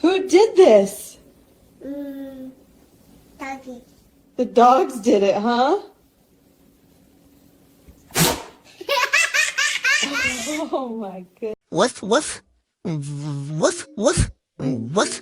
Who did this? Doggy. The dogs did it, huh? Oh my goodness. Woof, woof. Woof, woof. Woof.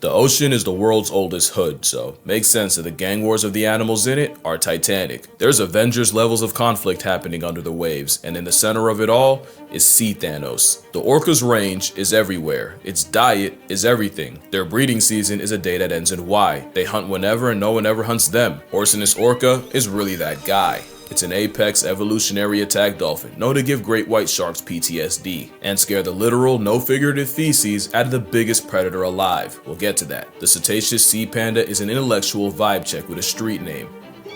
The ocean is the world's oldest hood, so makes sense that the gang wars of the animals in it are titanic. There's Avengers levels of conflict happening under the waves, and in the center of it all is Sea Thanos. The orca's range is everywhere. Its diet is everything. Their breeding season is a day that ends in Y. They hunt whenever and no one ever hunts them. Orcinus orca is really that guy. It's an apex evolutionary attack dolphin, known to give great white sharks PTSD, and scare the literal, no figurative feces out of the biggest predator alive. We'll get to that. The cetaceous sea panda is an intellectual vibe check with a street name.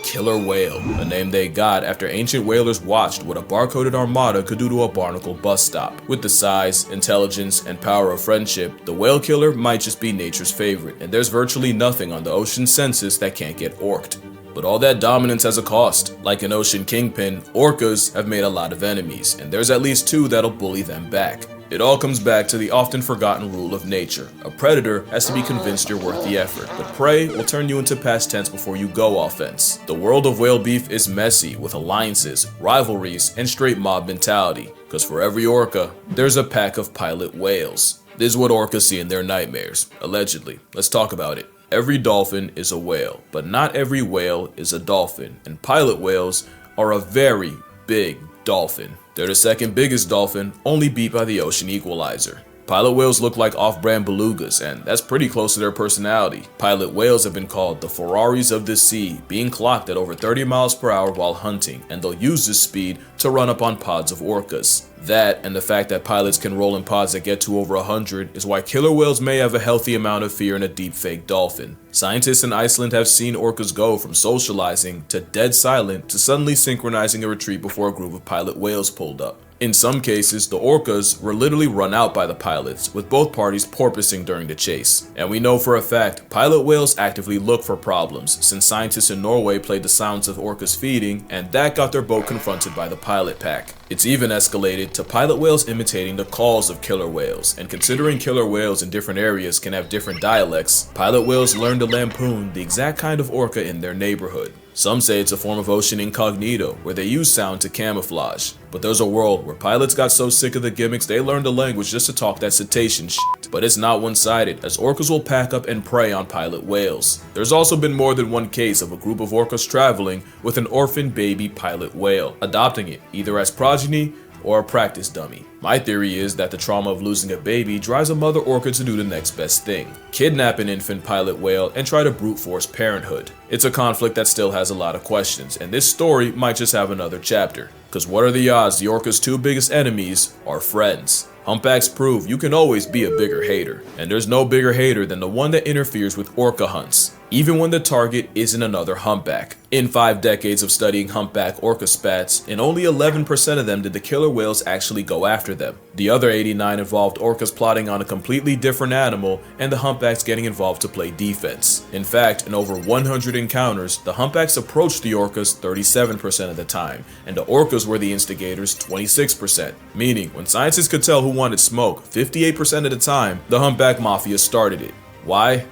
Killer whale, a name they got after ancient whalers watched what a barcoded armada could do to a barnacle bus stop. With the size, intelligence, and power of friendship, the whale killer might just be nature's favorite, and there's virtually nothing on the ocean census that can't get orked. But all that dominance has a cost. Like an ocean kingpin, orcas have made a lot of enemies, and there's at least two that'll bully them back. It all comes back to the often forgotten rule of nature. A predator has to be convinced you're worth the effort, but prey will turn you into past tense before you go offense. The world of whale beef is messy, with alliances, rivalries, and straight mob mentality. Cause for every orca, there's a pack of pilot whales. This is what orcas see in their nightmares, allegedly. Let's talk about it. Every dolphin is a whale, but not every whale is a dolphin, and pilot whales are a very big dolphin. They're the second biggest dolphin, only beat by the ocean equalizer. Pilot whales look like off-brand belugas, and that's pretty close to their personality. Pilot whales have been called the Ferraris of the sea, being clocked at over 30 miles per hour while hunting, and they'll use this speed to run up on pods of orcas. That, and the fact that pilots can roll in pods that get to over 100, is why killer whales may have a healthy amount of fear in a deep fake dolphin. Scientists in Iceland have seen orcas go from socializing to dead silent to suddenly synchronizing a retreat before a group of pilot whales pulled up. In some cases, the orcas were literally run out by the pilots, with both parties porpoising during the chase. And we know for a fact, pilot whales actively look for problems, since scientists in Norway played the sounds of orcas feeding, and that got their boat confronted by the pilot pack. It's even escalated to pilot whales imitating the calls of killer whales, and considering killer whales in different areas can have different dialects, pilot whales learn to lampoon the exact kind of orca in their neighborhood. Some say it's a form of ocean incognito, where they use sound to camouflage. But there's a world where pilots got so sick of the gimmicks they learned a language just to talk that cetacean shit. But it's not one-sided, as orcas will pack up and prey on pilot whales. There's also been more than one case of a group of orcas traveling with an orphan baby pilot whale, adopting it either as progeny or a practice dummy. My theory is that the trauma of losing a baby drives a mother orca to do the next best thing: kidnap an infant pilot whale and try to brute force parenthood. It's a conflict that still has a lot of questions, and this story might just have another chapter. Cause what are the odds the orca's two biggest enemies are friends? Humpbacks prove you can always be a bigger hater, and there's no bigger hater than the one that interferes with orca hunts, even when the target isn't another humpback. In 5 decades of studying humpback orca spats, in only 11% of them did the killer whales actually go after them. The other 89 involved orcas plotting on a completely different animal and the humpbacks getting involved to play defense. In fact, in over 100 encounters, the humpbacks approached the orcas 37% of the time, and the orcas were the instigators 26%, meaning when scientists could tell who wanted smoke, 58% of the time, the humpback mafia started it. Why?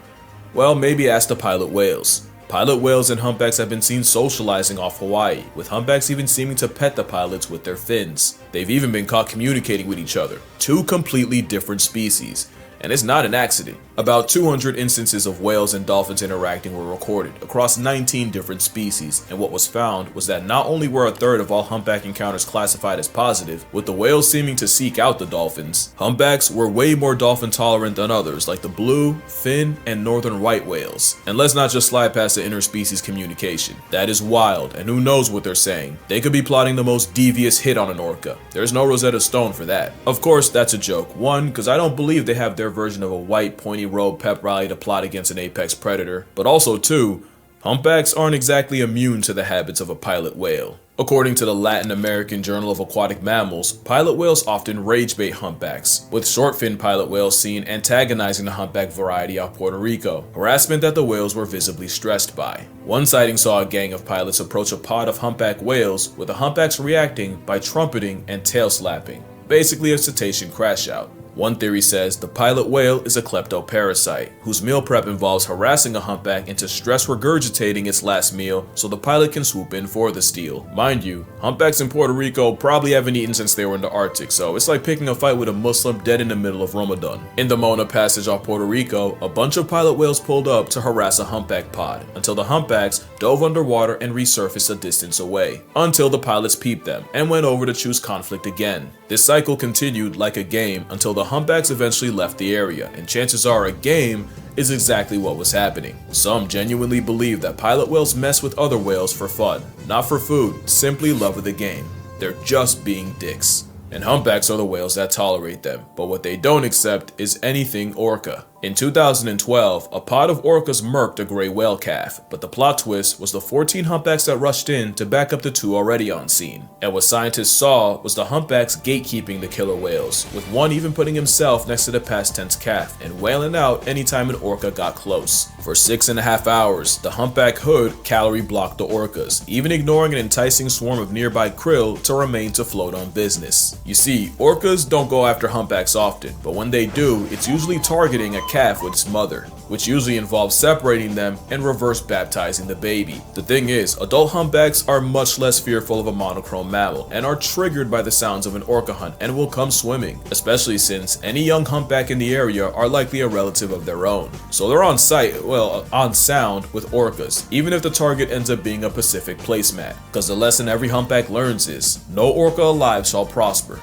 Well, maybe ask the pilot whales. Pilot whales and humpbacks have been seen socializing off Hawaii, with humpbacks even seeming to pet the pilots with their fins. They've even been caught communicating with each other. Two completely different species. And it's not an accident. About 200 instances of whales and dolphins interacting were recorded across 19 different species, and what was found was that not only were a third of all humpback encounters classified as positive, with the whales seeming to seek out the dolphins, humpbacks were way more dolphin tolerant than others like the blue, fin, and northern white whales. And let's not just slide past the interspecies communication. That is wild, and who knows what they're saying. They could be plotting the most devious hit on an orca. There's no Rosetta Stone for that. Of course, that's a joke. One, because I don't believe they have their version of a white pointy robe pep rally to plot against an apex predator, but also two, Humpbacks aren't exactly immune to the habits of a pilot whale. According to the Latin American Journal of Aquatic Mammals, pilot whales often rage bait humpbacks, with short-finned pilot whales seen antagonizing the humpback variety off Puerto Rico, harassment that the whales were visibly stressed by. One sighting saw a gang of pilots approach a pod of humpback whales, with the humpbacks reacting by trumpeting and tail slapping, basically a cetacean crash out. One theory says the pilot whale is a kleptoparasite, whose meal prep involves harassing a humpback into stress regurgitating its last meal so the pilot can swoop in for the steal. Mind you, humpbacks in Puerto Rico probably haven't eaten since they were in the Arctic, so it's like picking a fight with a Muslim dead in the middle of Ramadan. In the Mona Passage off Puerto Rico, a bunch of pilot whales pulled up to harass a humpback pod, until the humpbacks dove underwater and resurfaced a distance away, until the pilots peeped them and went over to choose conflict again. This cycle continued like a game until the humpbacks eventually left the area, and chances are a game is exactly what was happening. Some genuinely believe that pilot whales mess with other whales for fun, not for food, simply love of the game. They're just being dicks. And humpbacks are the whales that tolerate them, but what they don't accept is anything orca. In 2012, a pod of orcas murked a gray whale calf, but the plot twist was the 14 humpbacks that rushed in to back up the 2 already on scene. And what scientists saw was the humpbacks gatekeeping the killer whales, with one even putting himself next to the past tense calf and wailing out anytime an orca got close. For 6.5 hours, the humpback hood calorie blocked the orcas, even ignoring an enticing swarm of nearby krill to remain to float on business. You see, orcas don't go after humpbacks often, but when they do, it's usually targeting a calf with its mother, which usually involves separating them and reverse baptizing the baby. The thing is, adult humpbacks are much less fearful of a monochrome mammal and are triggered by the sounds of an orca hunt and will come swimming, especially since any young humpback in the area are likely a relative of their own. So they're on sight, well, on sound with orcas, even if the target ends up being a Pacific placemat, because the lesson every humpback learns is, no orca alive shall prosper.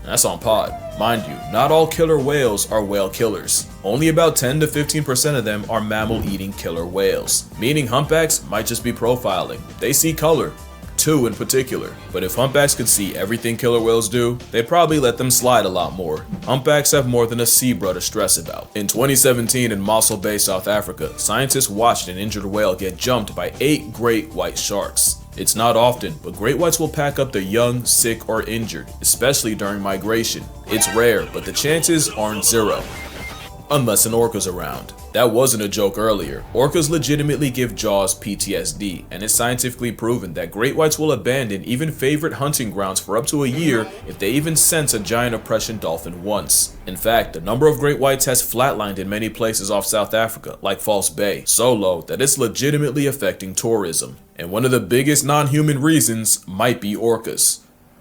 That's on pod. Mind you, not all killer whales are whale killers. Only about 10 to 15% of them are mammal-eating killer whales, meaning humpbacks might just be profiling. They see color, 2 in particular. But if humpbacks could see everything killer whales do, they'd probably let them slide a lot more. Humpbacks have more than a zebra to stress about. In 2017 in Mossel Bay, South Africa, scientists watched an injured whale get jumped by 8 great white sharks. It's not often, but great whites will pack up the young, sick, or injured, especially during migration. It's rare, but the chances aren't zero. Unless an orca's around. That wasn't a joke earlier. Orcas legitimately give jaws PTSD, and it's scientifically proven that great whites will abandon even favorite hunting grounds for up to a year if they even sense a giant oppression dolphin once. In fact, the number of great whites has flatlined in many places off South Africa, like False Bay, so low that it's legitimately affecting tourism. And one of the biggest non-human reasons might be orcas.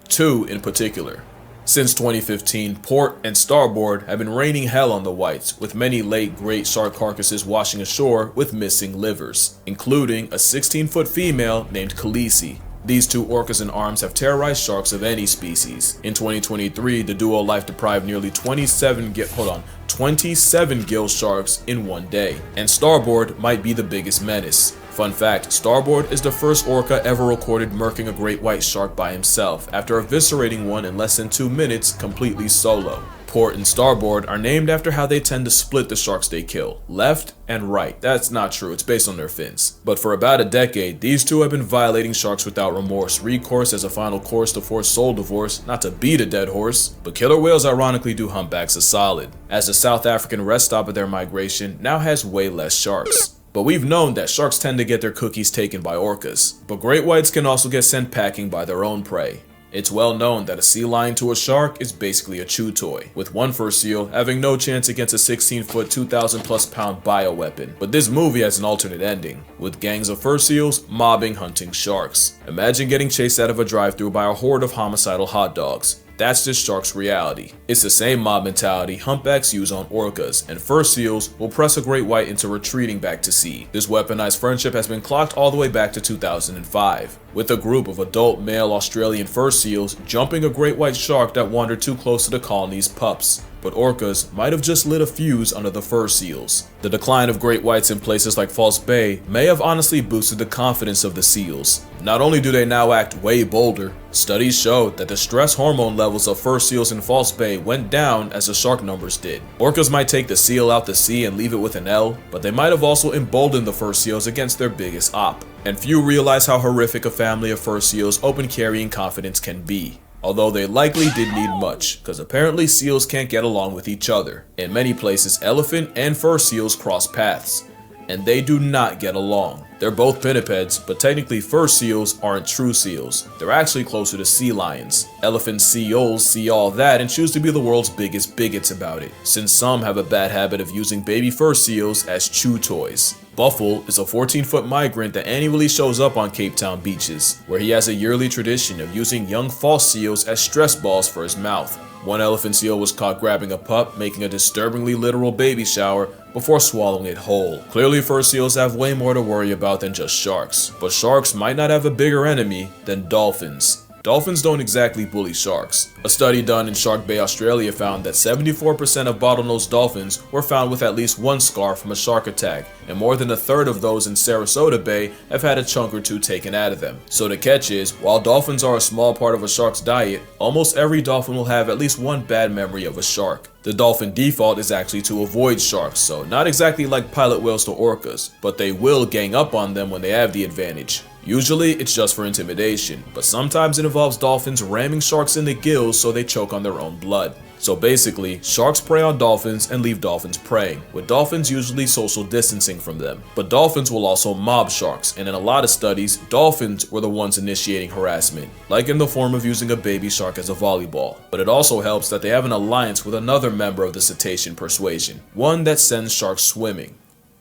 2 in particular. Since 2015, port and starboard have been raining hell on the whites, with many late great shark carcasses washing ashore with missing livers, including a 16-foot female named Khaleesi. These 2 orcas in arms have terrorized sharks of any species. In 2023, the duo life-deprived nearly 27 gill sharks in one day, and starboard might be the biggest menace. Fun fact, starboard is the first orca ever recorded murking a great white shark by himself after eviscerating one in less than 2 minutes completely solo. Port and starboard are named after how they tend to split the sharks they kill, left and right. That's not true, it's based on their fins. But for about a decade, these 2 have been violating sharks without remorse, recourse as a final course to force soul divorce, not to beat a dead horse. But killer whales ironically do humpbacks a solid, as the South African rest stop of their migration now has way less sharks. But we've known that sharks tend to get their cookies taken by orcas, but great whites can also get sent packing by their own prey. It's well known that a sea lion to a shark is basically a chew toy, with one fur seal having no chance against a 16-foot, 2,000+ pound bioweapon. But this movie has an alternate ending, with gangs of fur seals mobbing hunting sharks. Imagine getting chased out of a drive-thru by a horde of homicidal hot dogs. That's this shark's reality. It's the same mob mentality humpbacks use on orcas, and fur seals will press a great white into retreating back to sea. This weaponized friendship has been clocked all the way back to 2005. with a group of adult male Australian fur seals jumping a great white shark that wandered too close to the colony's pups. But orcas might have just lit a fuse under the fur seals. The decline of great whites in places like False Bay may have honestly boosted the confidence of the seals. Not only do they now act way bolder, studies showed that the stress hormone levels of fur seals in False Bay went down as the shark numbers did. Orcas might take the seal out to sea and leave it with an L, but they might have also emboldened the fur seals against their biggest op. And few realize how horrific a family of fur seals open carrying confidence can be. Although they likely didn't need much, because apparently seals can't get along with each other. In many places, elephant and fur seals cross paths, and they do not get along. They're both pinnipeds, but technically fur seals aren't true seals. They're actually closer to sea lions. Elephant seals see all that and choose to be the world's biggest bigots about it, since some have a bad habit of using baby fur seals as chew toys. Buffle is a 14-foot migrant that annually shows up on Cape Town beaches, where he has a yearly tradition of using young false seals as stress balls for his mouth. One elephant seal was caught grabbing a pup, making a disturbingly literal baby shower before swallowing it whole. Clearly, fur seals have way more to worry about than just sharks, but sharks might not have a bigger enemy than dolphins. Dolphins don't exactly bully sharks. A study done in Shark Bay, Australia found that 74% of bottlenose dolphins were found with at least one scar from a shark attack, and more than a third of those in Sarasota Bay have had a chunk or two taken out of them. So the catch is, while dolphins are a small part of a shark's diet, almost every dolphin will have at least one bad memory of a shark. The dolphin default is actually to avoid sharks, so not exactly like pilot whales to orcas, but they will gang up on them when they have the advantage. Usually it's just for intimidation, but sometimes it involves dolphins ramming sharks in the gills so they choke on their own blood. So basically, sharks prey on dolphins and leave dolphins preying, with dolphins usually social distancing from them. But dolphins will also mob sharks, and in a lot of studies, dolphins were the ones initiating harassment, like in the form of using a baby shark as a volleyball. But it also helps that they have an alliance with another member of the cetacean persuasion, one that sends sharks swimming.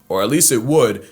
Or at least it would,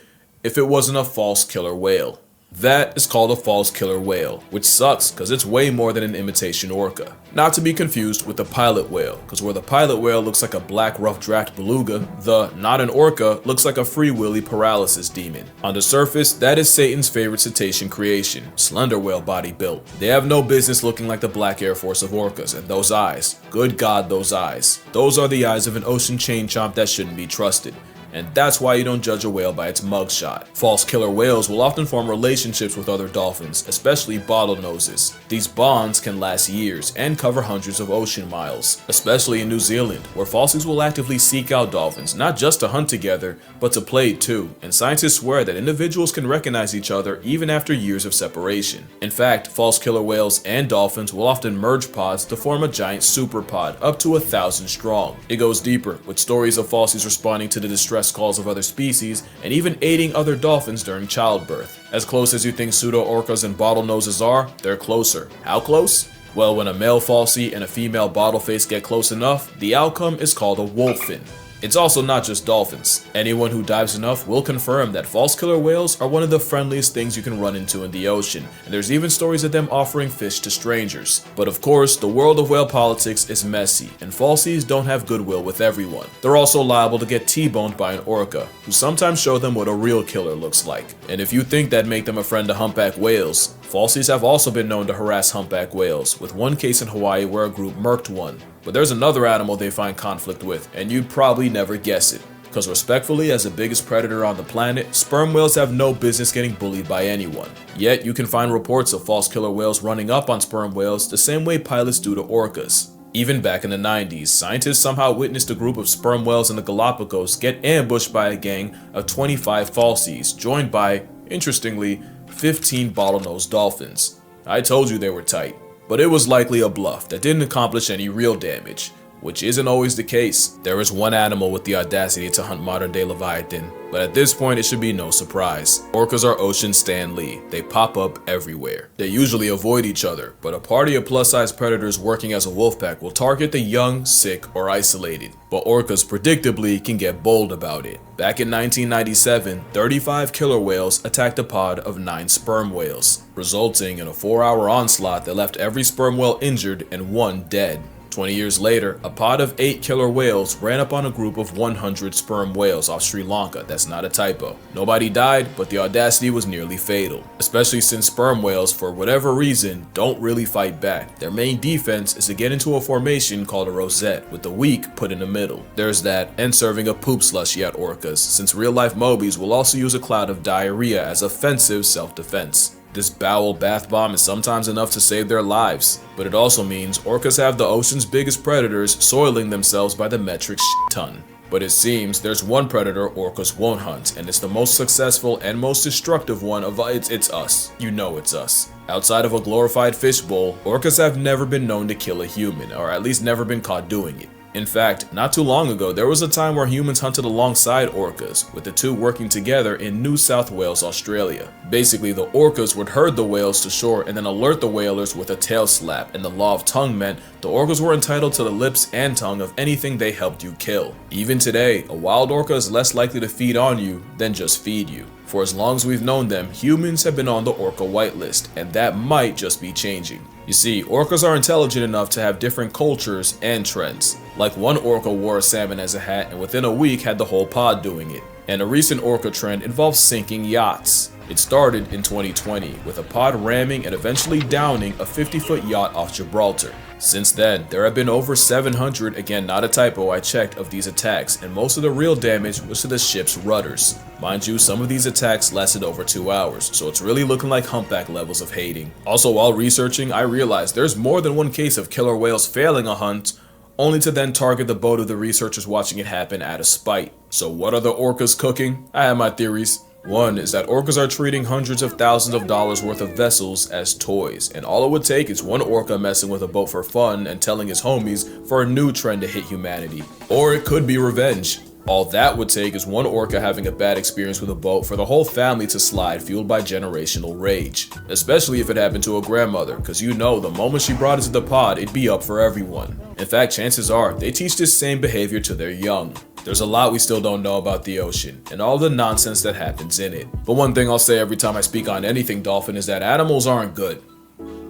if it wasn't a false killer whale. That is called a false killer whale, which sucks because it's way more than an imitation orca. Not to be confused with the pilot whale, because where the pilot whale looks like a black rough draft beluga, the not an orca looks like a free willy paralysis demon. On the surface, that is Satan's favorite cetacean creation, slender whale body built. They have no business looking like the black air force of orcas, and those eyes, good God, those eyes. Those are the eyes of an ocean chain chomp that shouldn't be trusted. And that's why you don't judge a whale by its mugshot. False killer whales will often form relationships with other dolphins, especially bottlenoses. These bonds can last years and cover hundreds of ocean miles, especially in New Zealand, where falsies will actively seek out dolphins, not just to hunt together, but to play too. And scientists swear that individuals can recognize each other even after years of separation. In fact, false killer whales and dolphins will often merge pods to form a giant superpod, up to 1,000 strong. It goes deeper, with stories of falsies responding to the distress calls of other species, and even aiding other dolphins during childbirth. As close as you think pseudo-orcas and bottlenoses are, they're closer. How close? Well, when a male falsie and a female bottleface get close enough, the outcome is called a wolffin. It's also not just dolphins. Anyone who dives enough will confirm that false killer whales are one of the friendliest things you can run into in the ocean, and there's even stories of them offering fish to strangers. But of course, the world of whale politics is messy, and falsies don't have goodwill with everyone. They're also liable to get T-boned by an orca, who sometimes show them what a real killer looks like. And if you think that'd make them a friend to humpback whales, falsies have also been known to harass humpback whales, with one case in Hawaii where a group murked one. But there's another animal they find conflict with, and you'd probably never guess it. Because respectfully, as the biggest predator on the planet, sperm whales have no business getting bullied by anyone. Yet, you can find reports of false killer whales running up on sperm whales the same way pilots do to orcas. Even back in the 90s, scientists somehow witnessed a group of sperm whales in the Galapagos get ambushed by a gang of 25 falsies, joined by, interestingly, 15 bottlenose dolphins. I told you they were tight. But it was likely a bluff that didn't accomplish any real damage, which isn't always the case. There is one animal with the audacity to hunt modern-day Leviathan, but at this point it should be no surprise. Orcas are ocean Stan Lee. They pop up everywhere. They usually avoid each other, but a party of plus-size predators working as a wolf pack will target the young, sick, or isolated. But orcas predictably can get bold about it. Back in 1997, 35 killer whales attacked a pod of 9 sperm whales, resulting in a 4-hour onslaught that left every sperm whale injured and one dead. 20 years later, a pod of 8 killer whales ran up on a group of 100 sperm whales off Sri Lanka. That's not a typo. Nobody died, but the audacity was nearly fatal, especially since sperm whales, for whatever reason, don't really fight back. Their main defense is to get into a formation called a rosette, with the weak put in the middle. There's that, and serving a poop slushy at orcas, since real-life Mobies will also use a cloud of diarrhea as offensive self-defense. This bowel bath bomb is sometimes enough to save their lives, but it also means orcas have the ocean's biggest predators soiling themselves by the metric ton. But it seems there's one predator orcas won't hunt, and it's the most successful and most destructive one of it's us. You know it's us. Outside of a glorified fishbowl, orcas have never been known to kill a human, or at least never been caught doing it. In fact, not too long ago, there was a time where humans hunted alongside orcas, with the two working together in New South Wales, Australia. Basically, the orcas would herd the whales to shore and then alert the whalers with a tail slap, and the law of tongue meant the orcas were entitled to the lips and tongue of anything they helped you kill. Even today, a wild orca is less likely to feed on you than just feed you. For as long as we've known them, humans have been on the orca whitelist, and that might just be changing. You see, orcas are intelligent enough to have different cultures and trends. Like one orca wore a salmon as a hat and within a week had the whole pod doing it. And a recent orca trend involves sinking yachts. It started in 2020 with a pod ramming and eventually downing a 50-foot yacht off Gibraltar. Since then, there have been over 700, again not a typo, I checked, of these attacks, and most of the real damage was to the ship's rudders. Mind you, some of these attacks lasted over 2 hours, so it's really looking like Humpback levels of hating. Also, while researching, I realized there's more than one case of killer whales failing a hunt, only to then target the boat of the researchers watching it happen out of spite. So what are the orcas cooking? I have my theories. One is that orcas are treating hundreds of thousands of dollars worth of vessels as toys, and all it would take is one orca messing with a boat for fun and telling his homies for a new trend to hit humanity. Or it could be revenge. All that would take is one orca having a bad experience with a boat for the whole family to slide, fueled by generational rage. Especially if it happened to a grandmother, cause you know the moment she brought it to the pod, it'd be up for everyone. In fact, chances are, they teach this same behavior to their young. There's a lot we still don't know about the ocean, and all the nonsense that happens in it. But one thing I'll say every time I speak on anything dolphin is that animals aren't good.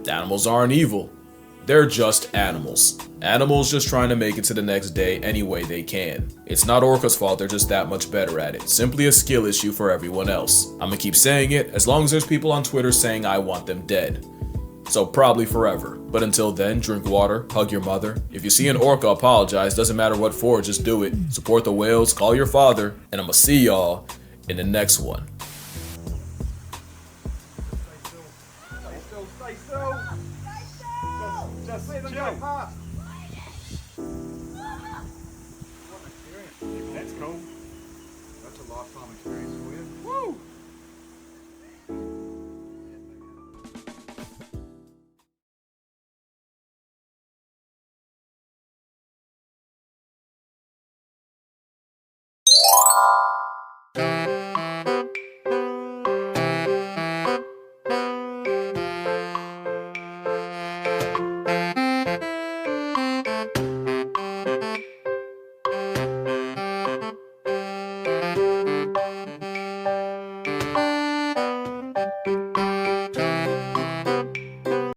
Animals aren't evil. They're just animals. Animals just trying to make it to the next day any way they can. It's not orca's fault, they're just that much better at it. Simply a skill issue for everyone else. I'ma keep saying it as long as there's people on Twitter saying I want them dead. So probably forever. But until then, drink water, hug your mother. If you see an orca, apologize. Doesn't matter what for, just do it. Support the whales, call your father, and I'ma see y'all in the next one. Stay still. Just chill. That's cool. That's a lifetime experience for you. Woo!